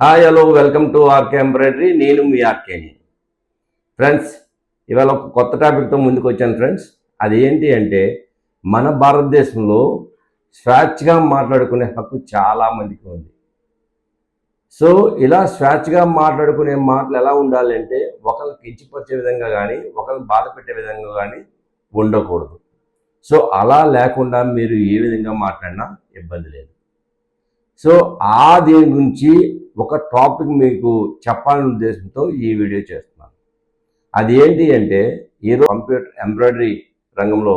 Hi hello welcome to RK embroidery. నేను మీ ఆర్కేని. Friends, ఇవాళ ఒక కొత్త టాపిక్తో ముందుకు వచ్చాను ఫ్రెండ్స్. అది ఏంటి అంటే, మన భారతదేశంలో స్వేచ్ఛగా మాట్లాడుకునే హక్కు చాలామందికి ఉంది. సో ఇలా స్వేచ్ఛగా మాట్లాడుకునే మాటలు ఎలా ఉండాలంటే, ఒకరిని కించపరిచే విధంగా కానీ, ఒకరిని బాధ పెట్టే విధంగా కానీ ఉండకూడదు. సో అలా లేకుండా మీరు ఏ విధంగా మాట్లాడినా ఇబ్బంది లేదు. సో దీని గురించి ఒక టాపిక్ మీకు చెప్పాలనే ఉద్దేశంతో ఈ వీడియో చేస్తున్నాను. అది ఏంటి అంటే, ఈరోజు కంప్యూటర్ ఎంబ్రాయిడరీ రంగంలో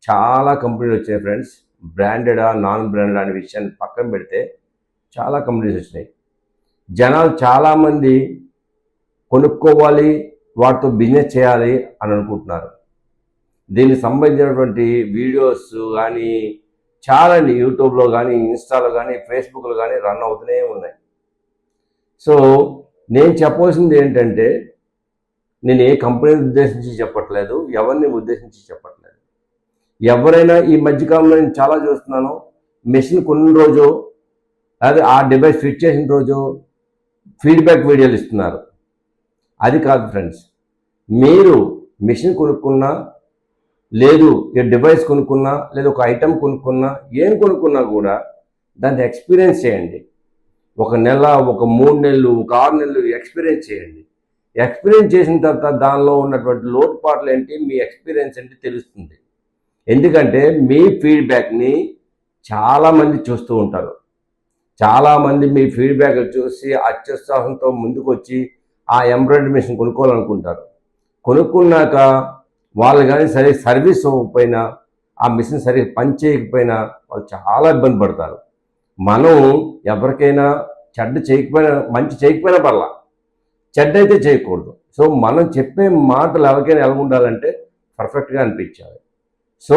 చాలా కంపెనీలు వచ్చాయి ఫ్రెండ్స్. బ్రాండెడా నాన్ బ్రాండెడ్ అనే విషయాన్ని పక్కన పెడితే చాలా కంపెనీస్ వచ్చినాయి. జనాలు చాలామంది కొనుక్కోవాలి, వాటితో బిజినెస్ చేయాలి అని అనుకుంటున్నారు. దీనికి సంబంధించినటువంటి వీడియోస్ కానీ చాలా యూట్యూబ్లో కానీ, ఇన్స్టాలో కానీ, ఫేస్బుక్లో కానీ రన్ అవుతూనే ఉన్నాయి. సో నేను చెప్పవలసింది ఏంటంటే, నేను ఏ కంపెనీని ఉద్దేశించి చెప్పట్లేదు, ఎవరిని ఉద్దేశించి చెప్పట్లేదు. ఎవరైనా ఈ మధ్యకాలంలో నేను చాలా చూస్తున్నాను, మెషిన్ కొన్న రోజు అదే ఆ డివైస్ ఫిట్ చేసిన రోజు ఫీడ్బ్యాక్ వీడియోలు ఇస్తున్నారు. అది కాదు ఫ్రెండ్స్. మీరు మెషిన్ కొనుక్కున్నా, లేదు ఈ డివైస్ కొనుక్కున్నా, లేదు ఒక ఐటెం కొనుక్కున్నా, ఏం కొనుక్కున్నా కూడా దాన్ని ఎక్స్పీరియన్స్ చేయండి. ఒక నెల, ఒక 3 నెలలు, ఒక 6 నెలలు ఎక్స్పీరియన్స్ చేయండి. ఎక్స్పీరియన్స్ చేసిన తర్వాత దానిలో ఉన్నటువంటి లోటుపాట్లు ఏంటి, మీ ఎక్స్పీరియన్స్ ఏంటి తెలుస్తుంది. ఎందుకంటే మీ ఫీడ్బ్యాక్ని చాలామంది చూస్తూ ఉంటారు. చాలామంది మీ ఫీడ్బ్యాక్లు చూసి అత్యుత్సాహంతో ముందుకు వచ్చి ఆ ఎంబ్రాయిడరీ మెషిన్ కొనుక్కోవాలనుకుంటారు. కొనుక్కున్నాక వాళ్ళు కానీ సర్వీస్ ఇవ్వకపోయినా, ఆ మిషన్ సరిగ్గా పని చేయకపోయినా వాళ్ళు చాలా ఇబ్బంది పడతారు. మనం ఎవరికైనా చెడ్డ చేయకపోయినా, మంచి చేయకపోయినా పర్లా, చెడ్డ అయితే చేయకూడదు. సో మనం చెప్పే మాటలు ఎవరికైనా ఎలా ఉండాలంటే పర్ఫెక్ట్గా అనిపించాలి. సో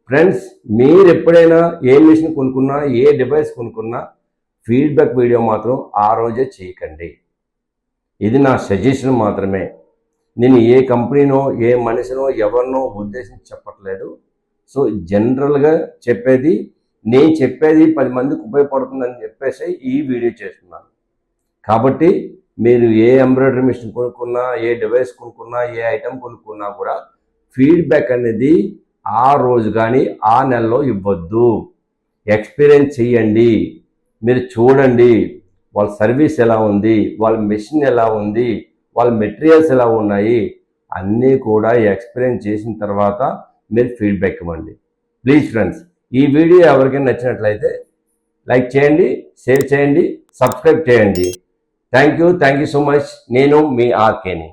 ఫ్రెండ్స్, మీరు ఎప్పుడైనా ఏ మిషన్ కొనుక్కున్నా, ఏ డివైస్ కొనుక్కున్నా ఫీడ్బ్యాక్ వీడియో మాత్రం ఆ రోజే చేయకండి. ఇది నా సజెషన్ మాత్రమే. నేను ఏ కంపెనీనో, ఏ మనిషినో, ఎవరినో ఉద్దేశించి చెప్పట్లేదు. సో జనరల్గా చెప్పేది, నేను చెప్పేది 10 మందికి ఉపయోగపడుతుందని చెప్పేసి ఈ వీడియో చేస్తున్నాను. కాబట్టి మీరు ఏ ఎంబ్రాయిడరీ మిషన్ కొనుక్కున్నా, ఏ డివైస్ కొనుక్కున్నా, ఏ ఐటెం కొనుక్కున్నా కూడా ఫీడ్బ్యాక్ అనేది ఆ రోజు కానీ ఆ నెలలో ఇవ్వద్దు. ఎక్స్పీరియన్స్ చెయ్యండి. మీరు చూడండి వాళ్ళ సర్వీస్ ఎలా ఉంది, వాళ్ళ మెషిన్ ఎలా ఉంది, వాళ్ళ మెటీరియల్స్ ఎలా ఉన్నాయి, అన్నీ కూడా ఎక్స్పీరియన్స్ చేసిన తర్వాత మీరు ఫీడ్బ్యాక్ ఇవ్వండి. ప్లీజ్ ఫ్రెండ్స్, ఈ వీడియో ఎవరికైనా నచ్చినట్లయితే లైక్ చేయండి, షేర్ చేయండి, సబ్స్క్రైబ్ చేయండి. Thank you so much. నేను మీ ఆర్కేని.